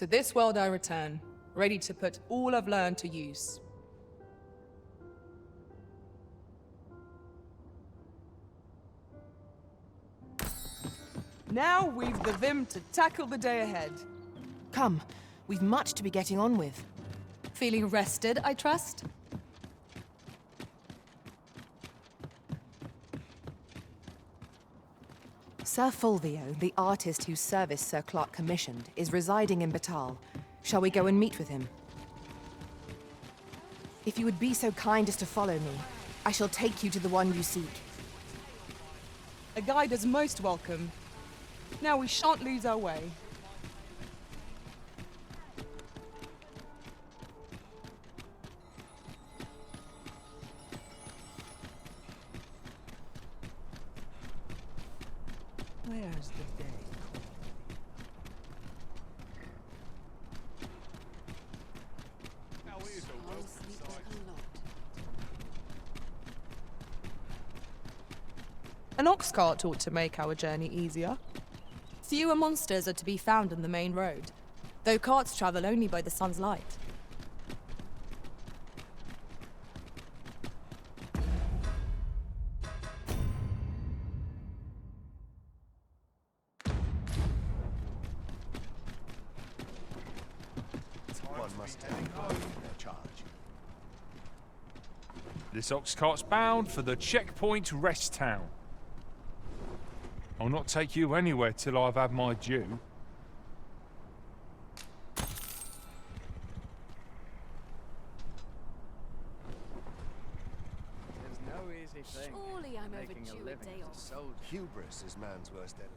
To this world I return, ready to put all I've learned to use. Now we've the vim to tackle the day ahead. Come, we've much to be getting on with. Feeling rested, I trust? Sir Fulvio, the artist whose service Sir Clark commissioned, is residing in Batal. Shall we go and meet with him? If you would be so kind as to follow me, I shall take you to the one you seek. A guide is most welcome. Now we shan't lose our way. Where's the day? An ox cart ought to make our journey easier. Fewer monsters are to be found on the main road, though carts travel only by the sun's light. One must take their charge. This ox cart's bound for the checkpoint rest town. I'll not take you anywhere till I've had my due. There's no easy thing. Surely I'm Making a overdue a living day as off. a soldier. Hubris is man's worst enemy.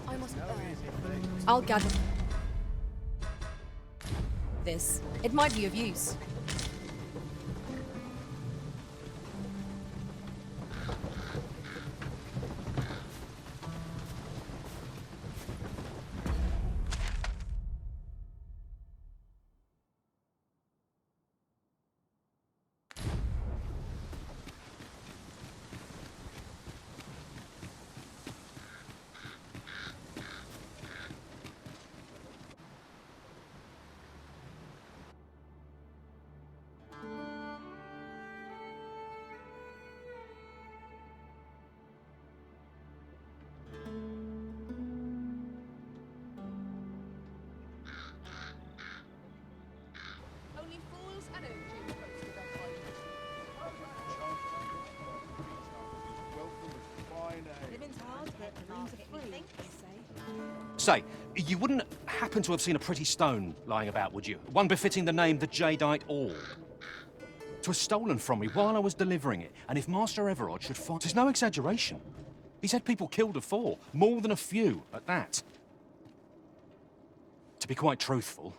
I must No earn. easy thing. I'll gather this. It might be of use. Only fools and OGs go through that volume. Living's hard, but the dreams are free, they say. Say, you wouldn't happen to have seen a pretty stone lying about, would you? One befitting the name the Jadeite Orb. 'Twas stolen from me while I was delivering it, and if Master Everard should find... There's no exaggeration. He said people killed afore, more than a few at that. To be quite truthful,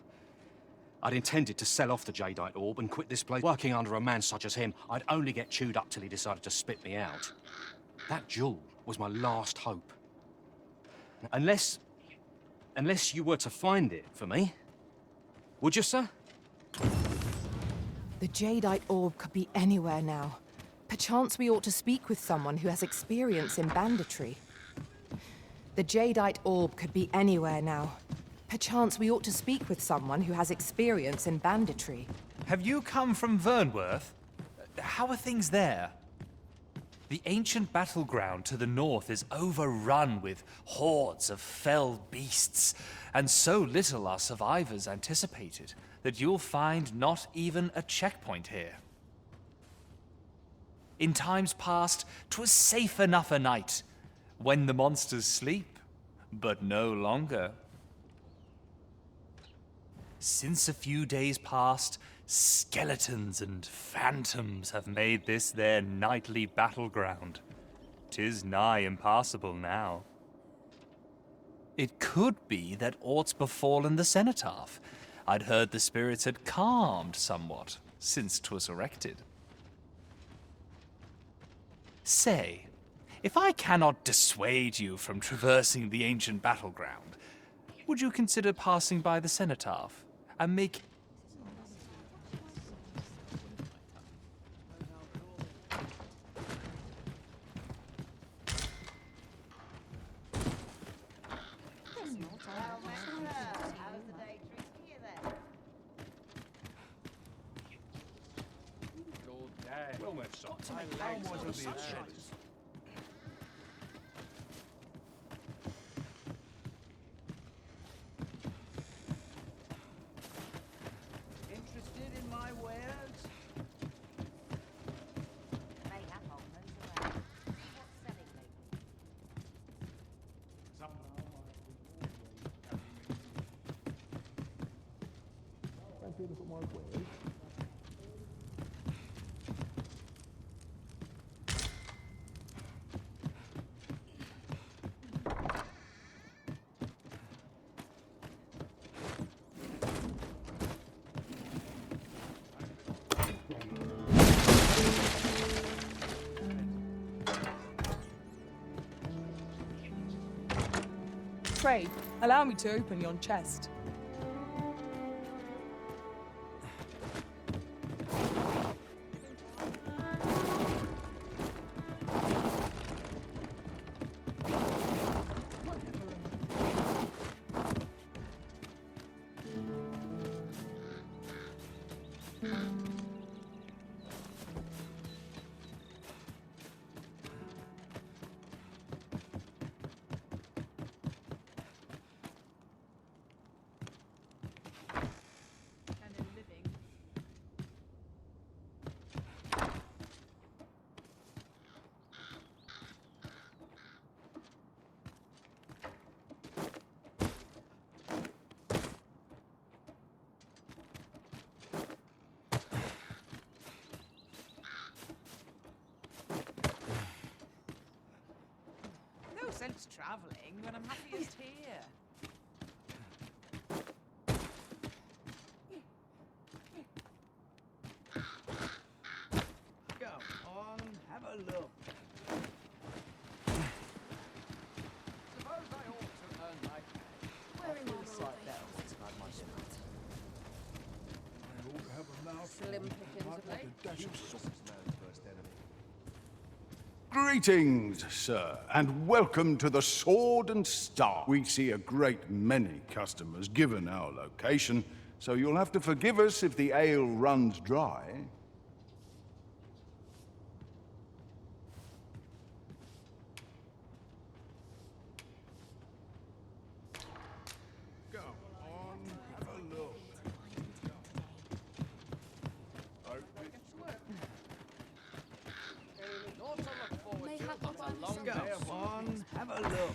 I'd intended to sell off the Jadeite Orb and quit this place. Working under a man such as him, I'd only get chewed up till he decided to spit me out. That jewel was my last hope. Unless you were to find it for me. Would you, sir? The Jadeite Orb could be anywhere now. Perchance we ought to speak with someone who has experience in banditry. The Jadeite Orb could be anywhere now. Perchance we ought to speak with someone who has experience in banditry. Have you come from Vernworth? How are things there? The ancient battleground to the north is overrun with hordes of fell beasts, and so little are survivors anticipated that you'll find not even a checkpoint here. In times past, 'twas safe enough a night, when the monsters sleep, but no longer. Since a few days past, skeletons and phantoms have made this their nightly battleground. 'Tis nigh impassable now. It could be that aught's befallen the cenotaph. I'd heard the spirits had calmed somewhat since 'twas erected. Say, if I cannot dissuade you from traversing the ancient battleground, would you consider passing by the cenotaph and make... Well met, son. Interested in my wares? They have almonds around. What's selling lately? Pray, allow me to open yon chest. No sense travelling when I'm happiest here. Come on, have a look. Suppose I ought to earn my pay. Wearing my side bells. Slim pickings of late. Man's worst enemy. Greetings, sir, and welcome to the Sword and Star. We see a great many customers given our location, so you'll have to forgive us if the ale runs dry. Come on, have a look. Not to look forward May to, have but to a buy long some day else. of on, have a look.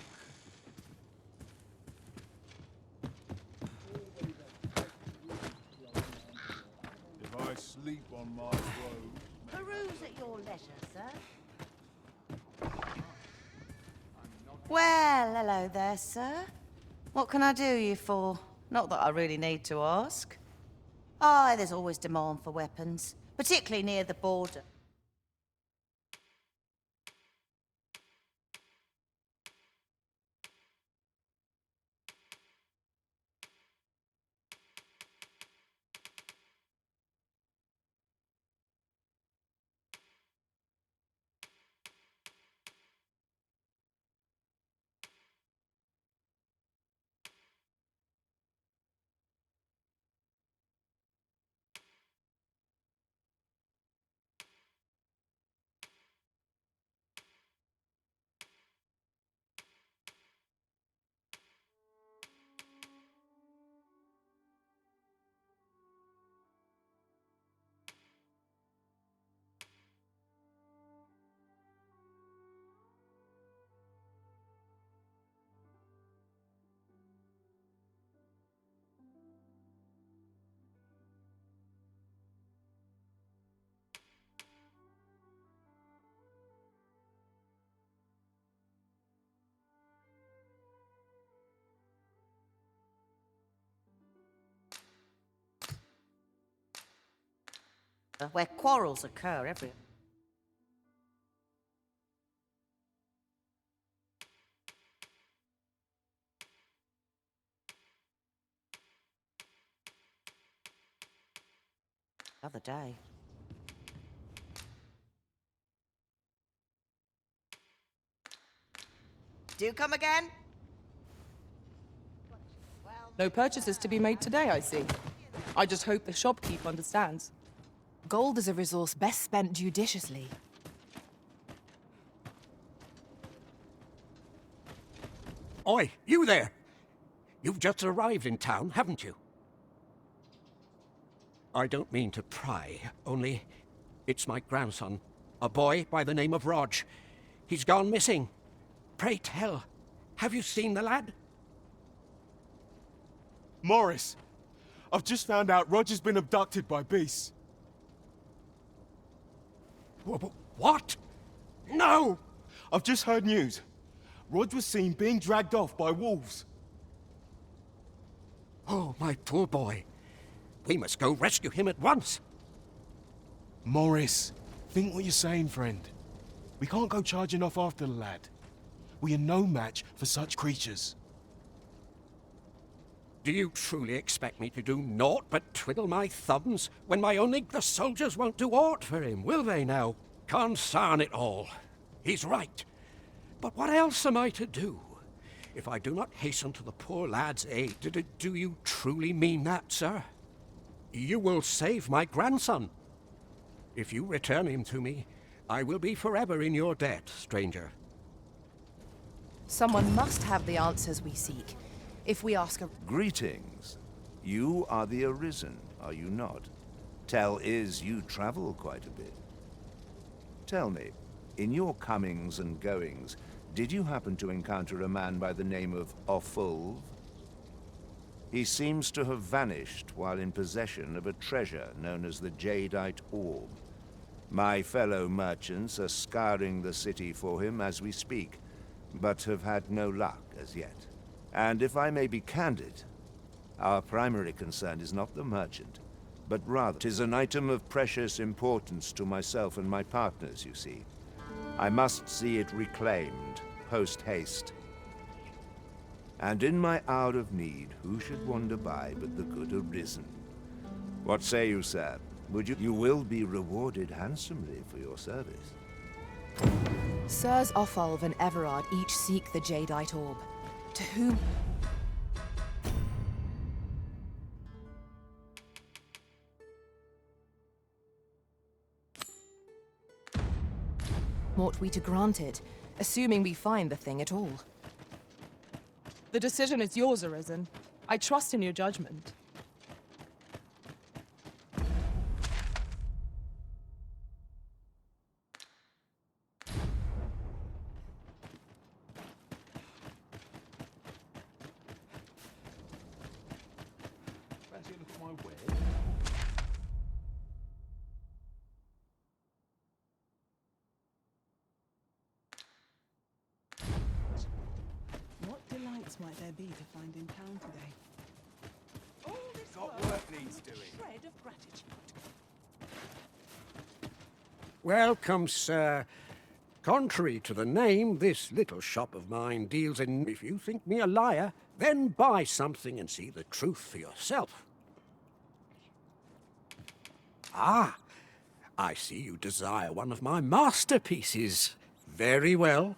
If I sleep on my road, Peruse at your leisure, sir. Well, hello there, sir. What can I do you for? Not that I really need to ask. Aye, there's always demand for weapons, particularly near the border. Where quarrels occur everywhere. Other day. Do you come again? No purchases to be made today, I see. I just hope the shopkeep understands. Gold is a resource best spent judiciously. Oi, you there! You've just arrived in town, haven't you? I don't mean to pry, only it's my grandson, a boy by the name of Rog. He's gone missing. Pray tell, have you seen the lad? Morris, I've just found out Roger's been abducted by beasts. What? No! I've just heard news. Rog was seen being dragged off by wolves. Oh, my poor boy. We must go rescue him at once. Morris, think what you're saying, friend. We can't go charging off after the lad. We are no match for such creatures. Do you truly expect me to do naught but twiddle my thumbs when the soldiers won't do aught for him, will they now? Consarn it all. He's right. But what else am I to do? If I do not hasten to the poor lad's aid, do you truly mean that, sir? You will save my grandson. If you return him to me, I will be forever in your debt, stranger. Someone must have the answers we seek. If we ask a... Greetings. You are the Arisen, are you not? Tell is you travel quite a bit. Tell me, in your comings and goings, did you happen to encounter a man by the name of Offulv? He seems to have vanished while in possession of a treasure known as the Jadeite Orb. My fellow merchants are scouring the city for him as we speak, but have had no luck as yet. And if I may be candid, our primary concern is not the merchant, but rather 'tis an item of precious importance to myself and my partners, you see. I must see it reclaimed, post-haste. And in my hour of need, who should wander by but the good Arisen? What say you, sir? Would you? You will be rewarded handsomely for your service. Sirs Offulv and Everard each seek the Jadeite Orb. To whom... ought we to grant it, assuming we find the thing at all? The decision is yours, Arisen. I trust in your judgment. Fancy a look at my web? What delights might there be to find in town today? All this Got work work needs with a doing. shred of gratitude. Welcome, sir. Contrary to the name, this little shop of mine deals in... If you think me a liar, then buy something and see the truth for yourself. Ah, I see you desire one of my masterpieces. Very well.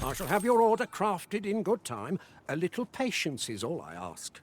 I shall have your order crafted in good time. A little patience is all I ask.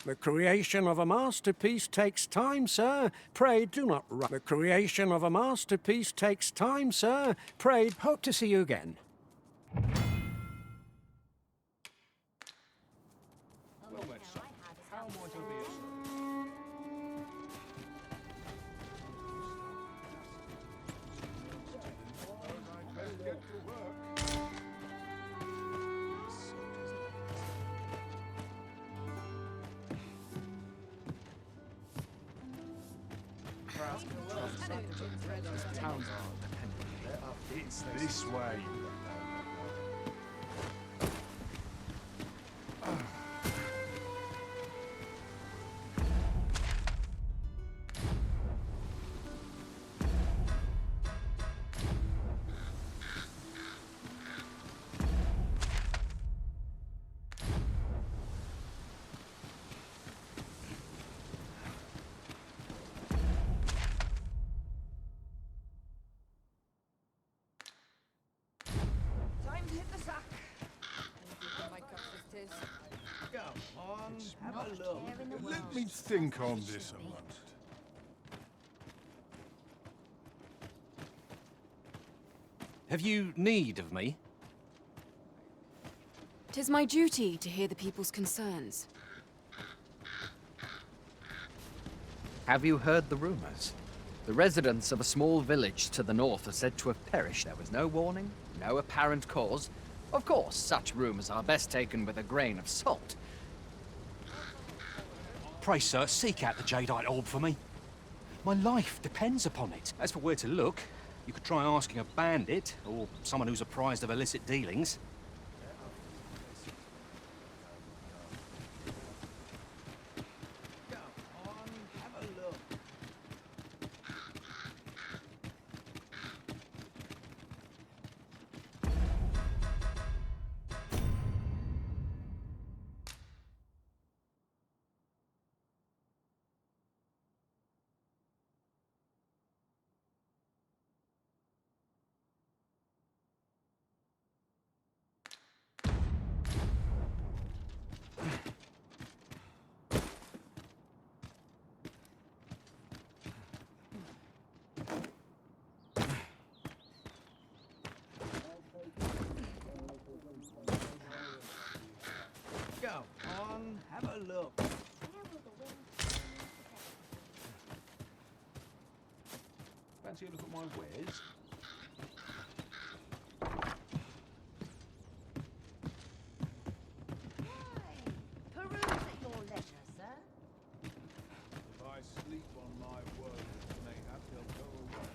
The creation of a masterpiece takes time, sir. Pray do not rush. The creation of a masterpiece takes time, sir. Pray hope to see you again. Well met, son. How might I be of service? It's this way. Time to hit the sack. Go on, have a look. Let me think on this a moment. Have you need of me? 'Tis my duty to hear the people's concerns. Have you heard the rumors? The residents of a small village to the north are said to have perished. There was no warning, no apparent cause. Of course, such rumors are best taken with a grain of salt. Pray, sir, seek out the jadeite orb for me. My life depends upon it. As for where to look, you could try asking a bandit, or someone who's apprised of illicit dealings. Go on, have a look. Go on, have a look. Fancy a look at my wares? Peruse at your leisure, sir. If I sleep on my words, mayhap they'll go away.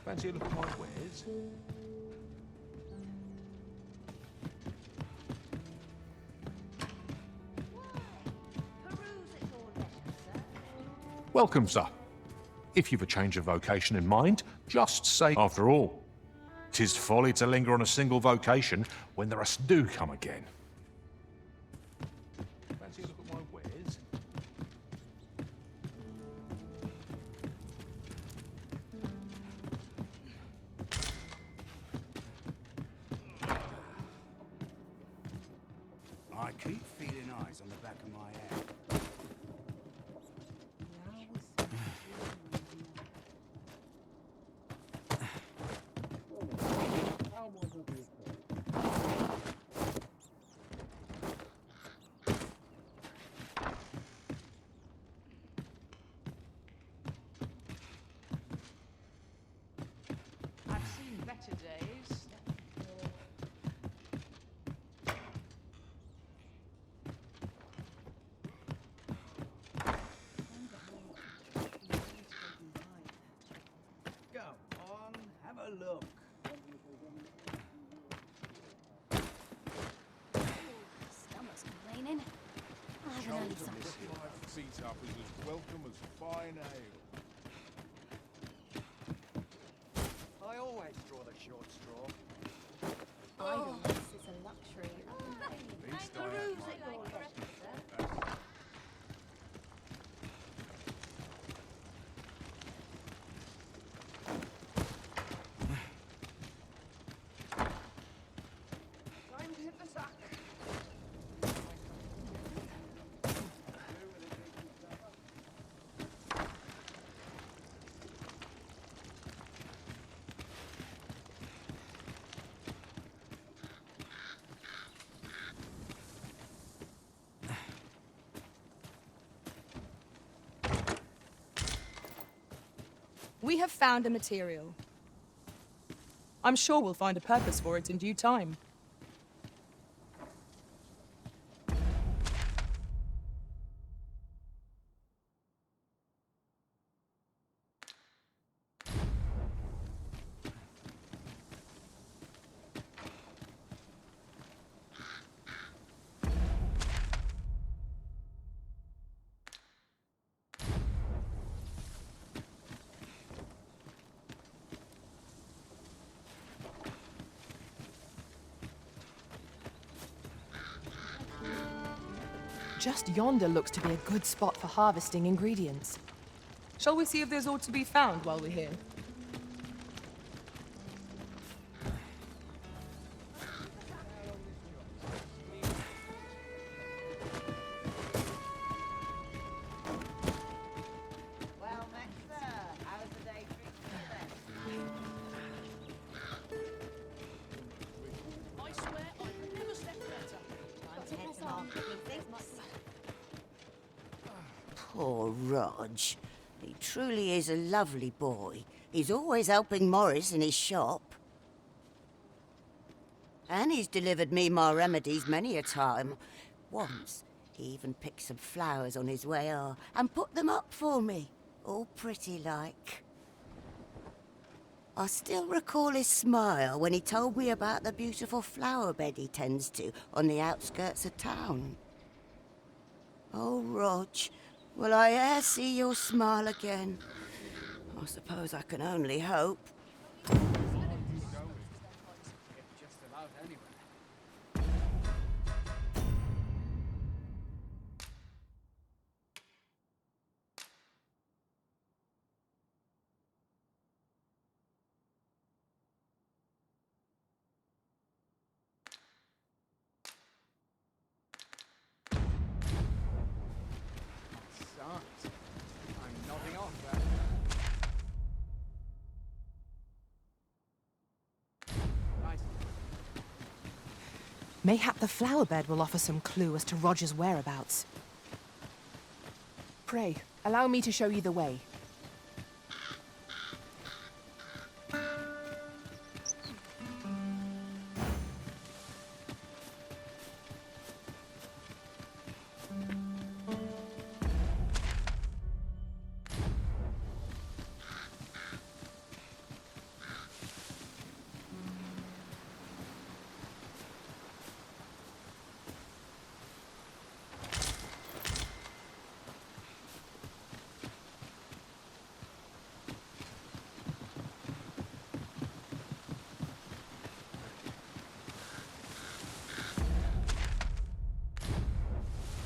Fancy a look at my wares? Welcome, sir. If you've a change of vocation in mind, just say, after all, 'tis folly to linger on a single vocation when the rest do come again. Fancy a look at my wares? I keep feeling eyes on the back of my head. I've seen better days. Go on, have a look. Stomach's complaining. I'll have an early supper. Feet up is as welcome as fine ale. I always draw the short straw. Idleness is a luxury. Least I have Peruse my at your way. leisure, sir. Time to hit the sack. We have found a material. I'm sure we'll find a purpose for it in due time. Just yonder looks to be a good spot for harvesting ingredients. Shall we see if there's aught to be found while we're here? Well met, sir. How's the day treating you then? I swear I've never slept better. Poor Rog. He truly is a lovely boy. He's always helping Morris in his shop. And he's delivered me my remedies many a time. Once, he even picked some flowers on his way and put them up for me, all pretty like. I still recall his smile when he told me about the beautiful flower bed he tends to on the outskirts of town. Oh, Rog, will I e'er see your smile again? I suppose I can only hope. Just about anywhere. I'm nodding off there. Right. Mayhap the flower bed will offer some clue as to Roger's whereabouts. Pray, allow me to show you the way.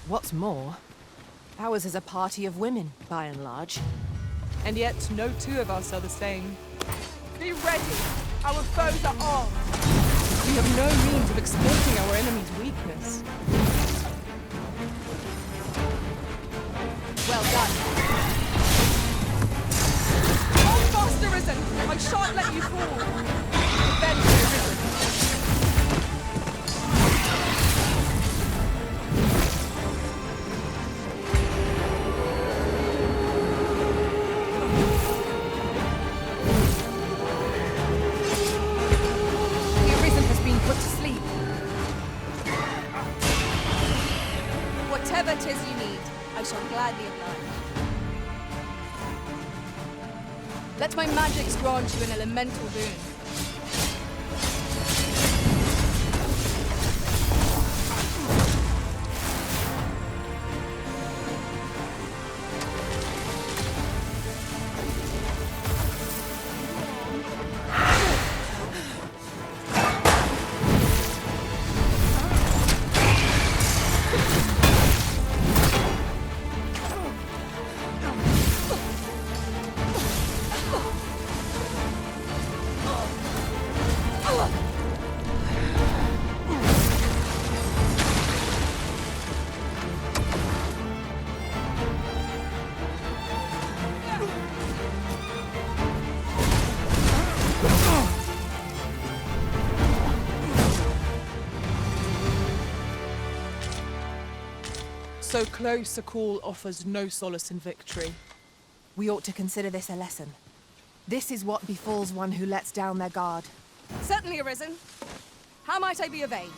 What's more, ours is a party of women, by and large. And yet, no two of us are the same. Be ready! Our foes are armed! We have no means of exploiting our enemy's weakness. Well done. Hold fast, Arisen! I shan't let you fall! Defend the Arisen! Whatever 'tis you need, I shall gladly oblige. Let my magics grant you an elemental boon. So close a call offers no solace in victory. We ought to consider this a lesson. This is what befalls one who lets down their guard. Certainly, Arisen. How might I be of aid?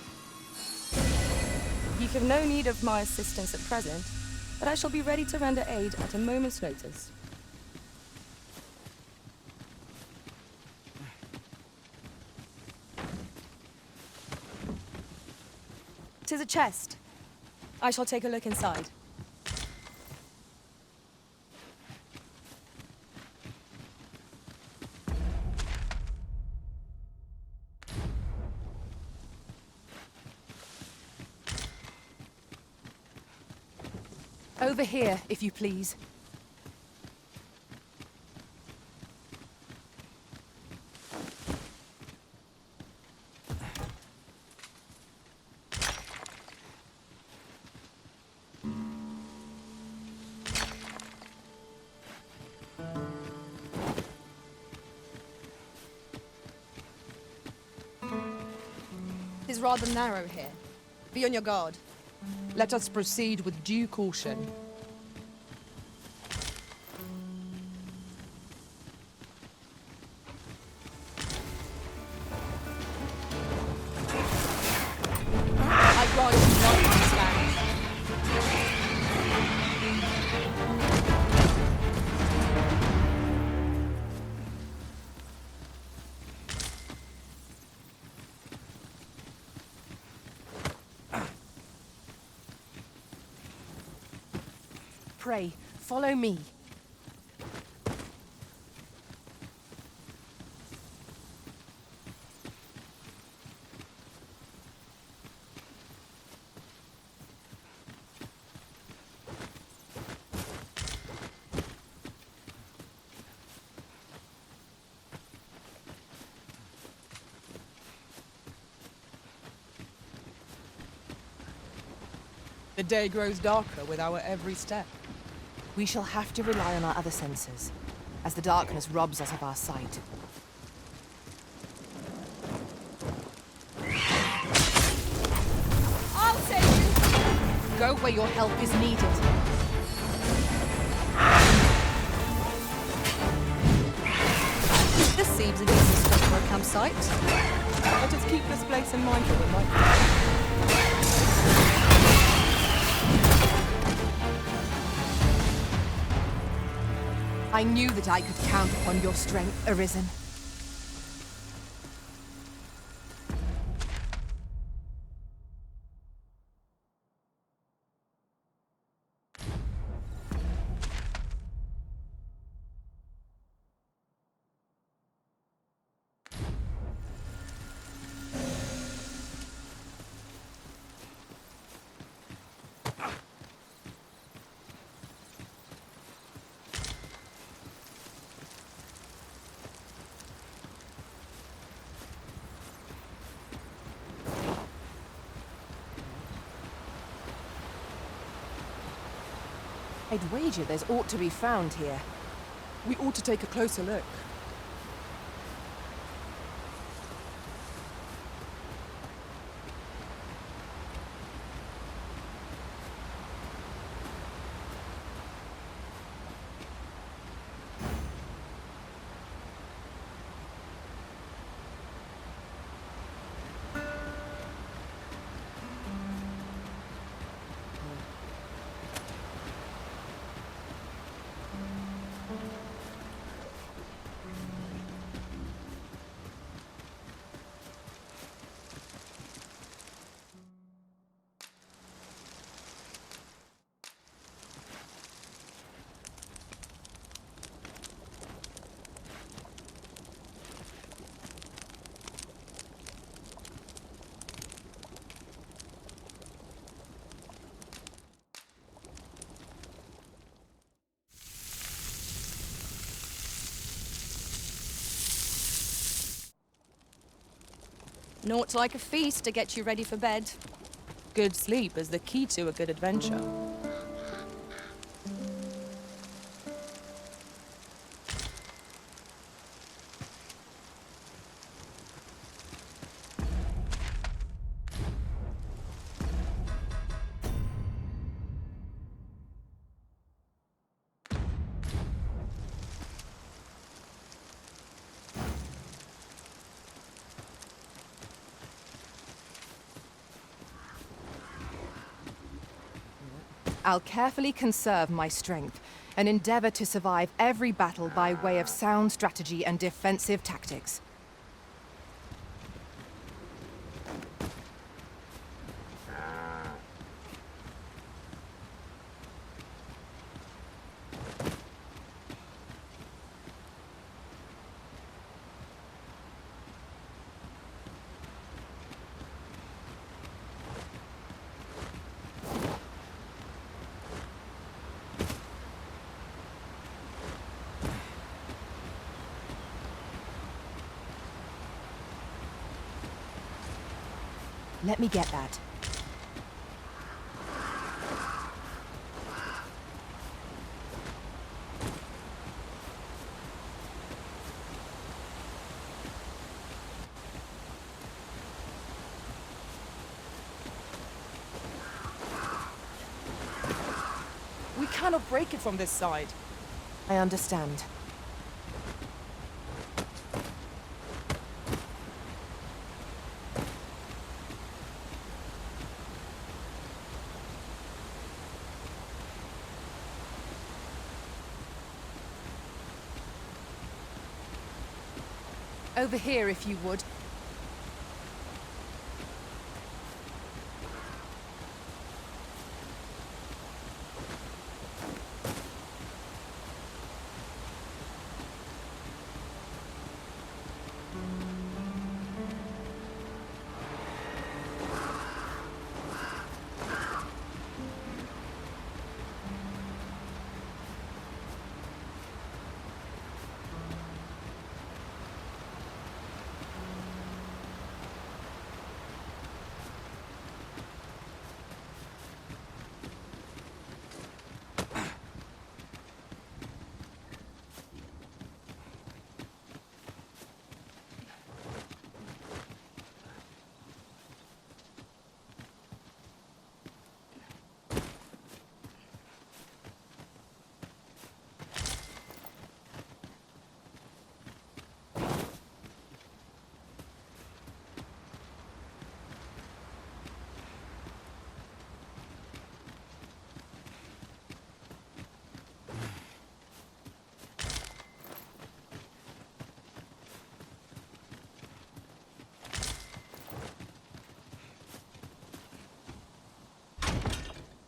You have no need of my assistance at present, but I shall be ready to render aid at a moment's notice. 'Tis a chest. I shall take a look inside. Over here, if you please. It is rather narrow here. Be on your guard. Let us proceed with due caution. I grant you not understand. Pray, follow me. The day grows darker with our every step. We shall have to rely on our other senses, as the darkness robs us of our sight. I'll save you! Go where your help is needed. This seems a decent spot for a campsite. Let us keep this place in mind for the night. I knew that I could count upon your strength, Arisen. I'd wager there's aught to be found here. We ought to take a closer look. Naught like a feast to get you ready for bed. Good sleep is the key to a good adventure. I'll carefully conserve my strength and endeavor to survive every battle by way of sound strategy and defensive tactics. Let me get that. We cannot break it from this side. I understand. Over here, if you would.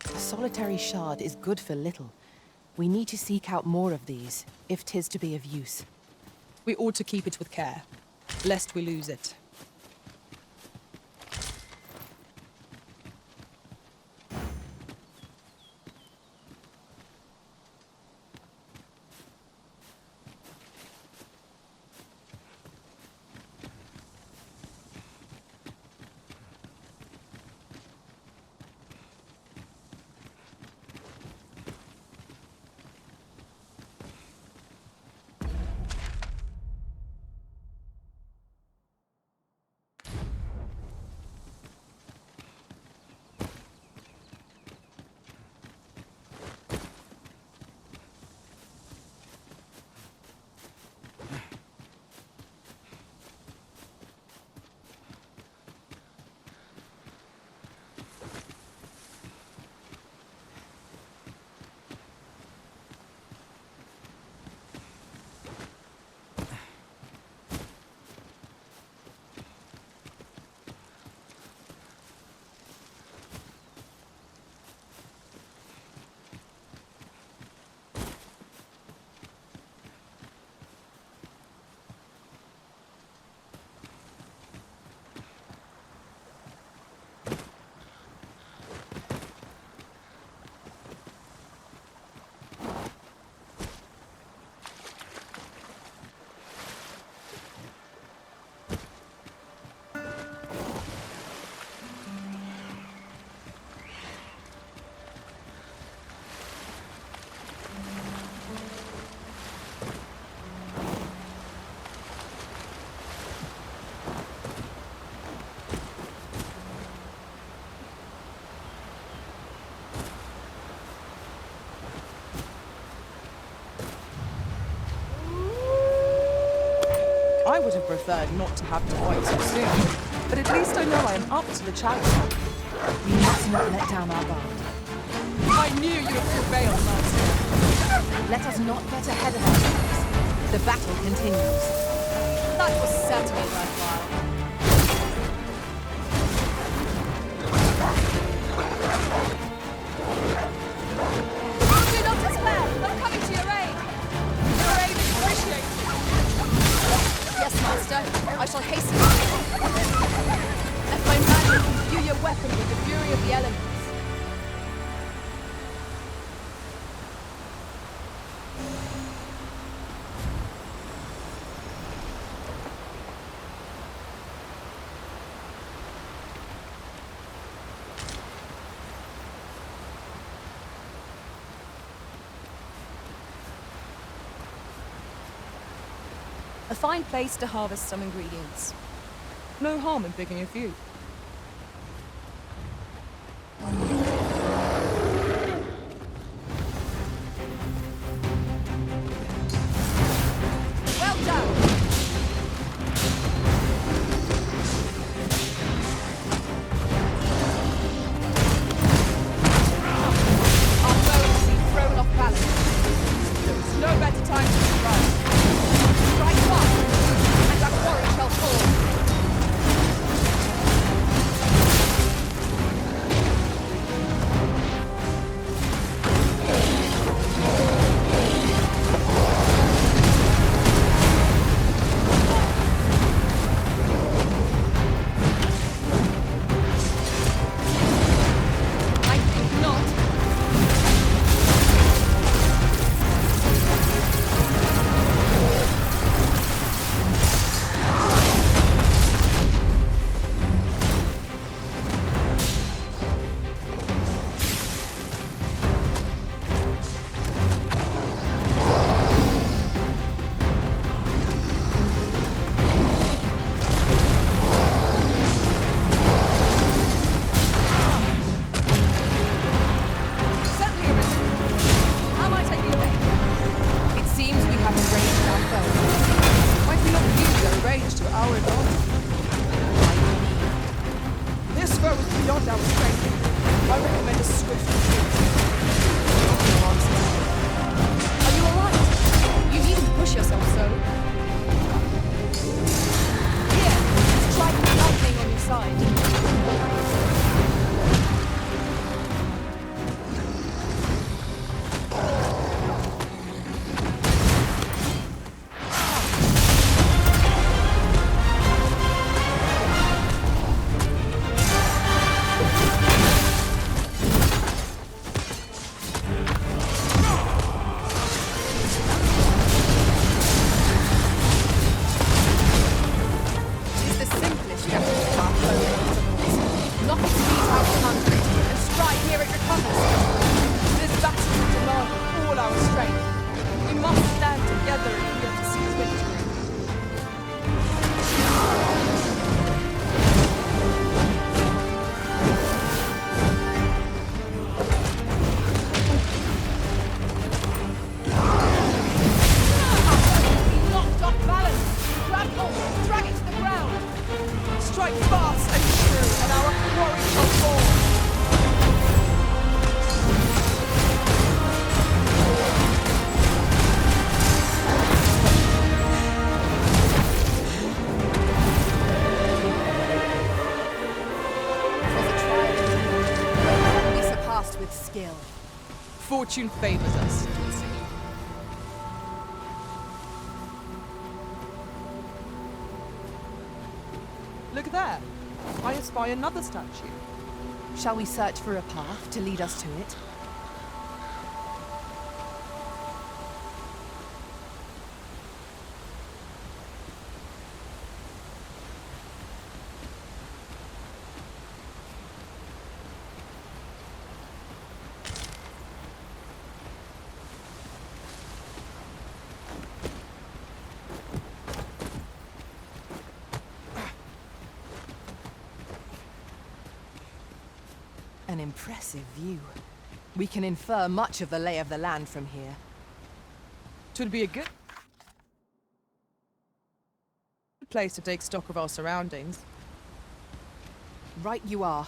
The solitary shard is good for little. We need to seek out more of these, if 'tis to be of use. We ought to keep it with care, lest we lose it. I would have preferred not to have to fight so soon, but at least I know I am up to the challenge. We must not let down our guard. I knew you would prevail, Master. Let us not get ahead of ourselves. The battle continues. That was certainly worthwhile. Do not despair! I'm coming to your aid! Your aid is appreciated. Yes, Master. I shall hasten. Let my magic imbue your weapon with the fury of the elements. A fine place to harvest some ingredients. No harm in picking a few. Well done! Our bow has been thrown off balance. There is no better time to strike. Strike fast, and our quarry shall fall. I think not. Certainly arisen. How might I be of aid? It seems we have arranged our foe. Might we not use their range to our advantage? This foe is beyond our strength. I recommend a swift retreat. Are you alright? You needn't push yourself so. Here, strike the lightning on your side. It's the simplest gesture of our foe. Knock its feet out from under it, and strike here it recovers. This battle will demand all our strength. We must stand together if we are to seize victory. Knocked off balance. Grab hold, drag it to the ground. Strike fast and true, and our quarry shall fall. Was a trial indeed, but can be surpassed with skill. Fortune favors us, it would seem. Look there. I espy another statue. Shall we search for a path to lead us to it? An impressive view. We can infer much of the lay of the land from here. Twould be a good place to take stock of our surroundings. Right you are.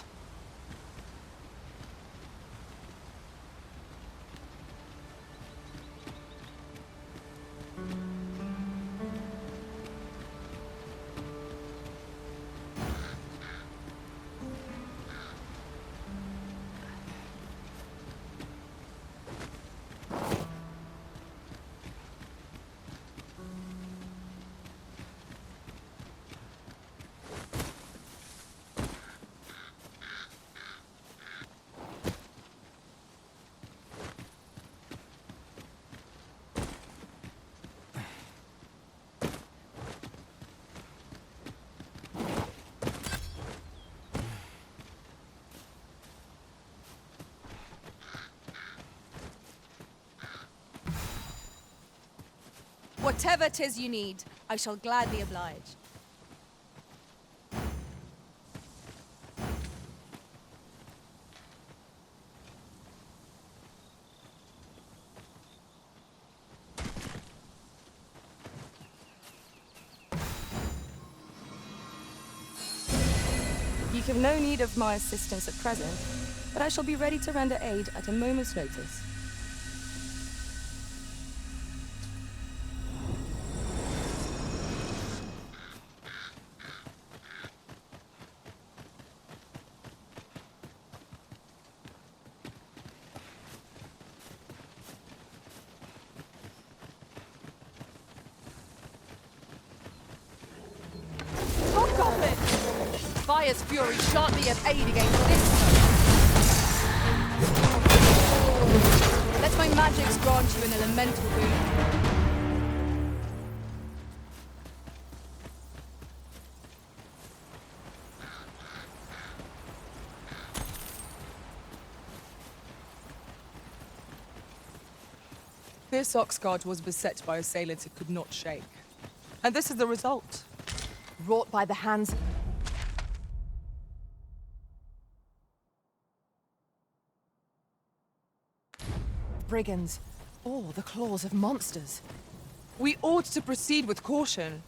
Whatever 'tis you need, I shall gladly oblige. You have no need of my assistance at present, but I shall be ready to render aid at a moment's notice. Fire's fury shan't be of aid against this foe. Let my magics grant you an elemental boon. This Oxguard was beset by assailants it could not shake. And this is the result. Wrought by the hands... brigands, or the claws of monsters. We ought to proceed with caution.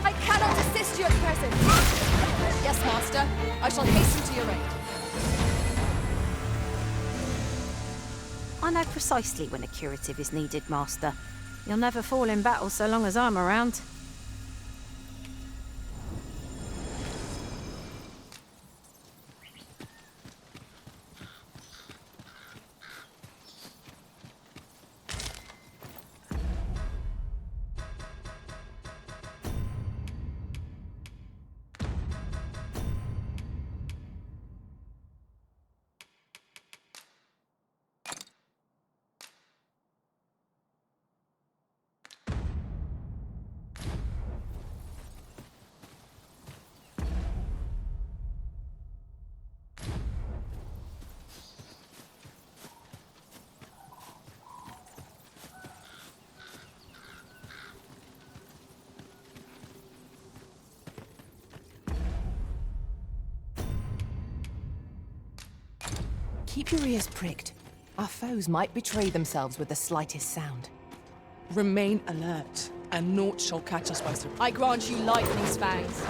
I cannot assist you at present. Yes, Master. I shall hasten to your aid. I know precisely when a curative is needed, Master. You'll never fall in battle so long as I'm around. Keep your ears pricked. Our foes might betray themselves with the slightest sound. Remain alert, and naught shall catch us by surprise. I grant you lightning's fangs.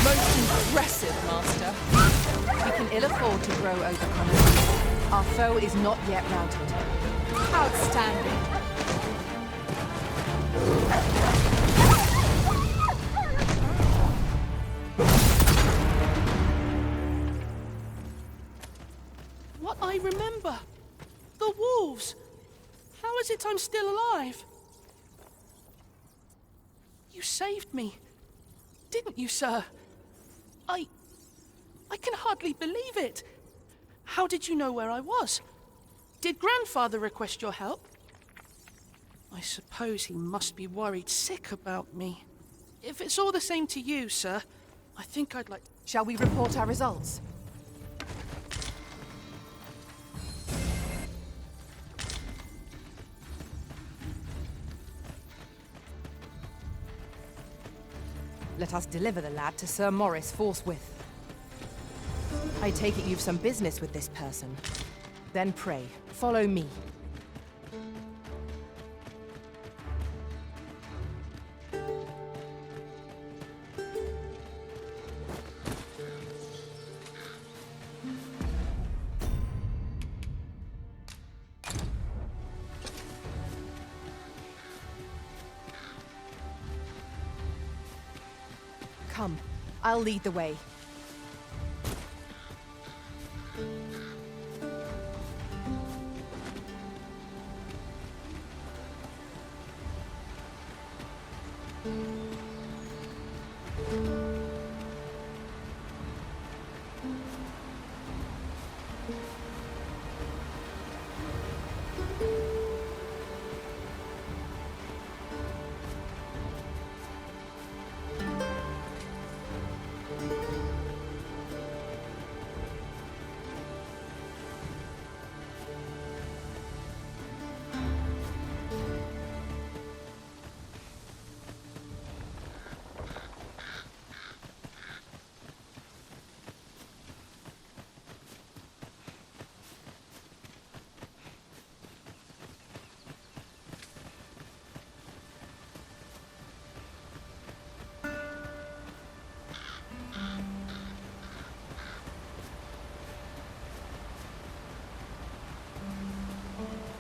Most impressive, Master. We can ill afford to grow overconfident. Our foe is not yet routed. Outstanding. What I remember! The wolves! How is it I'm still alive? You saved me, didn't you, sir? I can hardly believe it. How did you know where I was? Did Grandfather request your help? I suppose he must be worried sick about me. If it's all the same to you, sir, I think I'd like... Shall we report our results? Let us deliver the lad to Sir Morris forthwith. I take it you've some business with this person. Then pray, follow me. Come, I'll lead the way.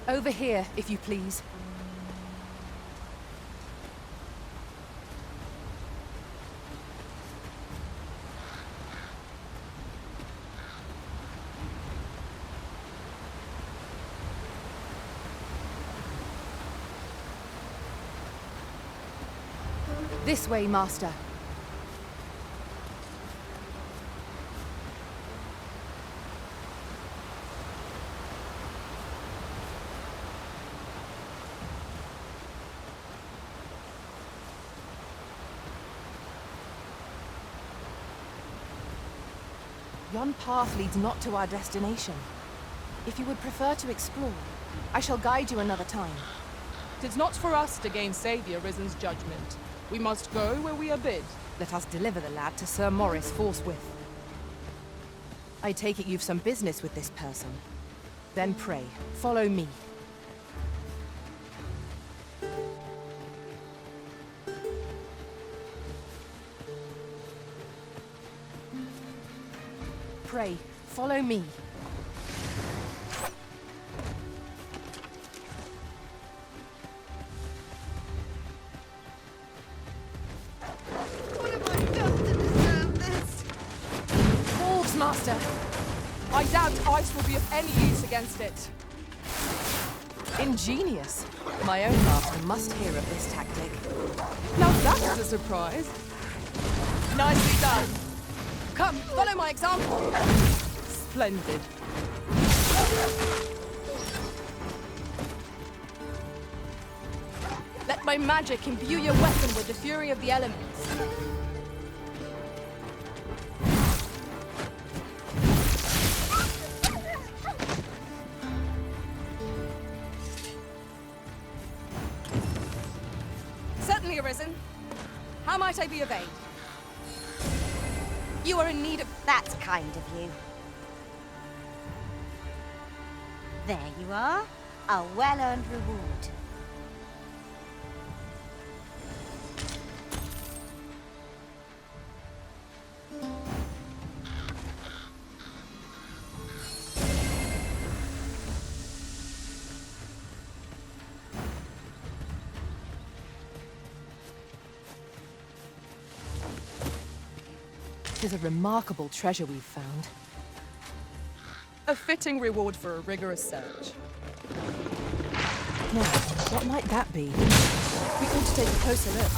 Over here, if you please. This way, Master. Yon path leads not to our destination. If you would prefer to explore, I shall guide you another time. 'Tis not for us to gainsay the Arisen's judgment. We must go where we are bid. Let us deliver the lad to Sir Morris forthwith. I take it you've some business with this person. Then pray, follow me. Pray, follow me. What have I done to deserve this? Wolves, Master! I doubt ice will be of any use against it. Ingenious. My own master must hear of this tactic. Now that is a surprise. Nicely done. Come, follow my example. Splendid. Let my magic imbue your weapon with the fury of the elements. Certainly, Arisen. How might I be of aid? You are in need of... That's kind of you. There you are. A well-earned reward. It is a remarkable treasure we've found. A fitting reward for a rigorous search. Now, what might that be? We ought to take a closer look.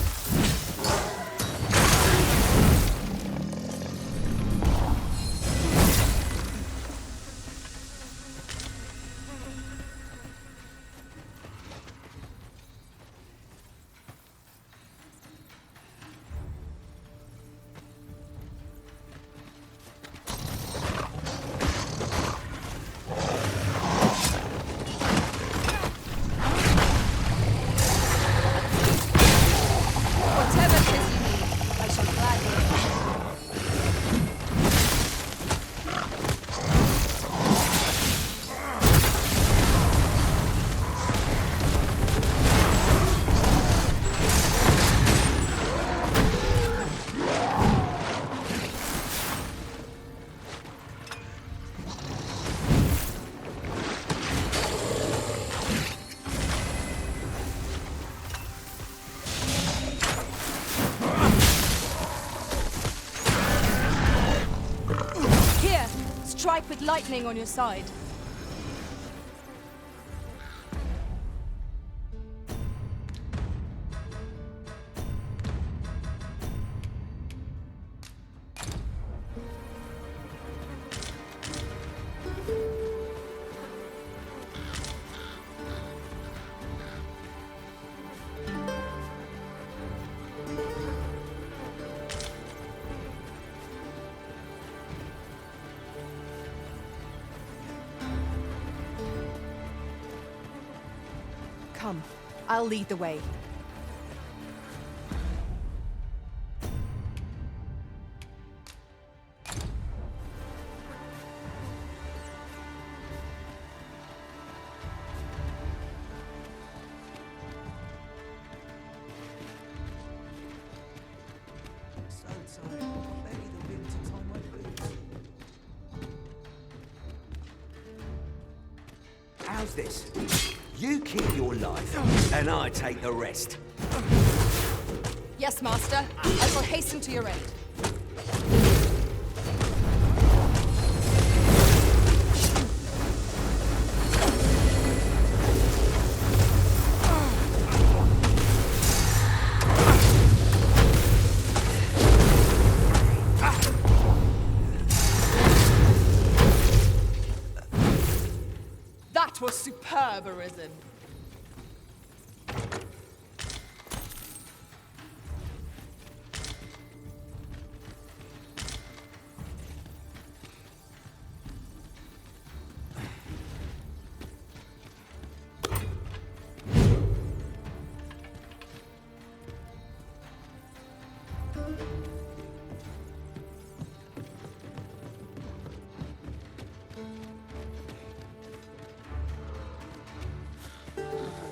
with lightning on your side. Come, I'll lead the way. So tired. Barely the wind to tie my boots. How's this? You keep your life, and I take the rest. Yes, Master. I shall hasten to your aid. That was superb, Arisen.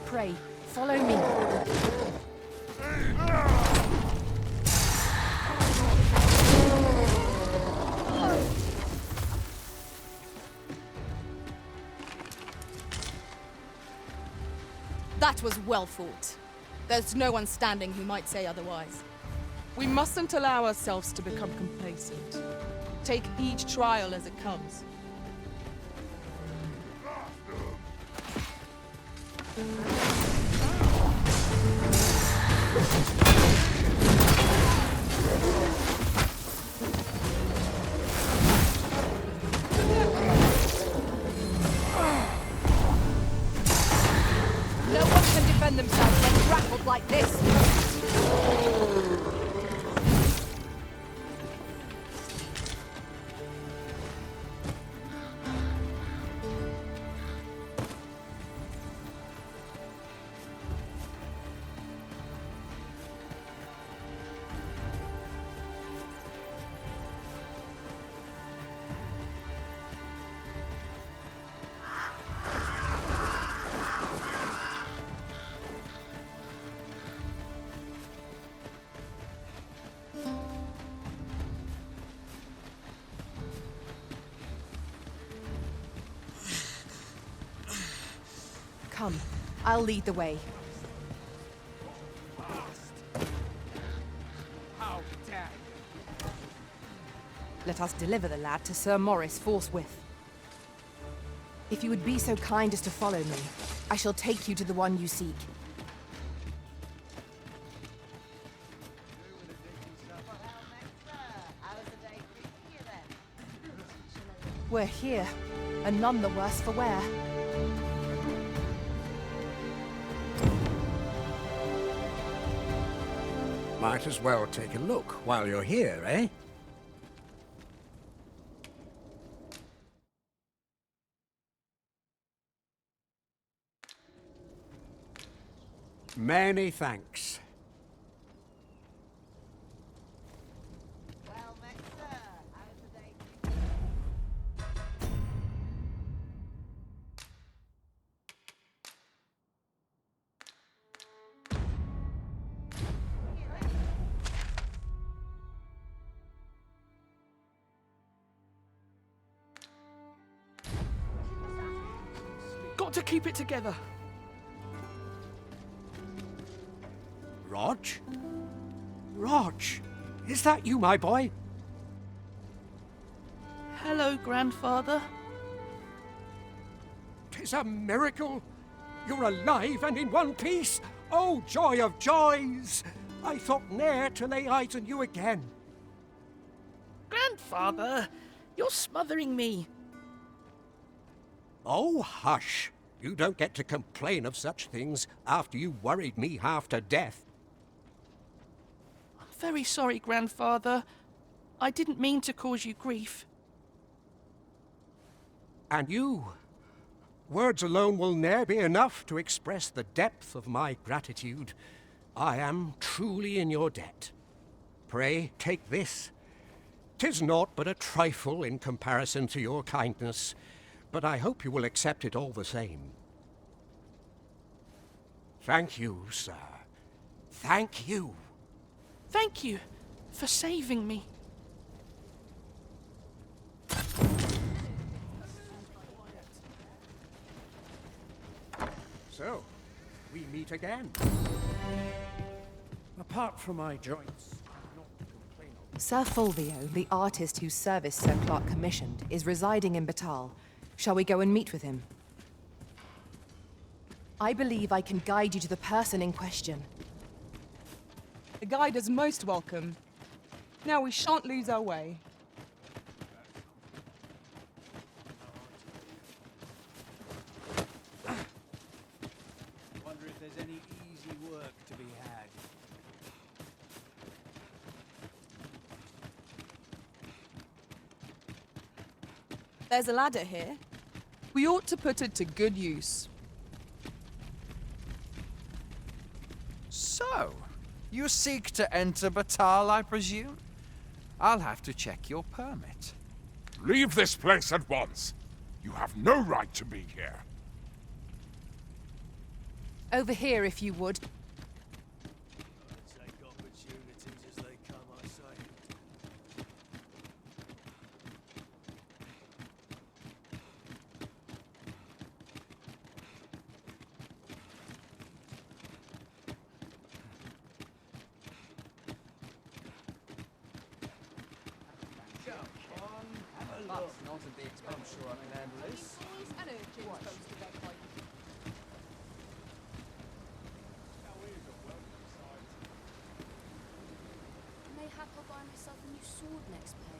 Pray, follow me. That was well fought. There's no one standing who might say otherwise. We mustn't allow ourselves to become complacent. Take each trial as it comes. No one can defend themselves when grappled like this. Come, I'll lead the way. How dare you! Let us deliver the lad to Sir Maurice forthwith. If you would be so kind as to follow me, I shall take you to the one you seek. We're here, and none the worse for wear. Might as well take a look while you're here, eh? Many thanks. Got to keep it together. Rog? Rog, is that you, my boy? Hello, so, grandfather? 'Tis a miracle. You're alive and in one piece. Oh, joy of joys! I thought ne'er to lay eyes on you again. Grandfather, you're smothering me. Oh, hush. You don't get to complain of such things after you worried me half to death. I'm very sorry, grandfather. I didn't mean to cause you grief. And you? Words alone will ne'er be enough to express the depth of my gratitude. I am truly in your debt. Pray, take this. 'Tis naught but a trifle in comparison to your kindness, but I hope you will accept it all the same. Thank you, sir. Thank you. Thank you for saving me. So, we meet again. Apart from my joints, I'm not to complain of. Sir Fulvio, the artist whose service Sir Clark commissioned, is residing in Batal. Shall we go and meet with him? I believe I can guide you to the person in question. The guide is most welcome. Now we shan't lose our way. Wonder if there's any easy work to be had. There's a ladder here. We ought to put it to good use. So, you seek to enter Batal, I presume? I'll have to check your permit. Leave this place at once. You have no right to be here. Over here, if you would. Take opportunities as they come, I say. Not at the expense. I'm sure I can handle this. Mayhap I'll buy myself a new sword next pay.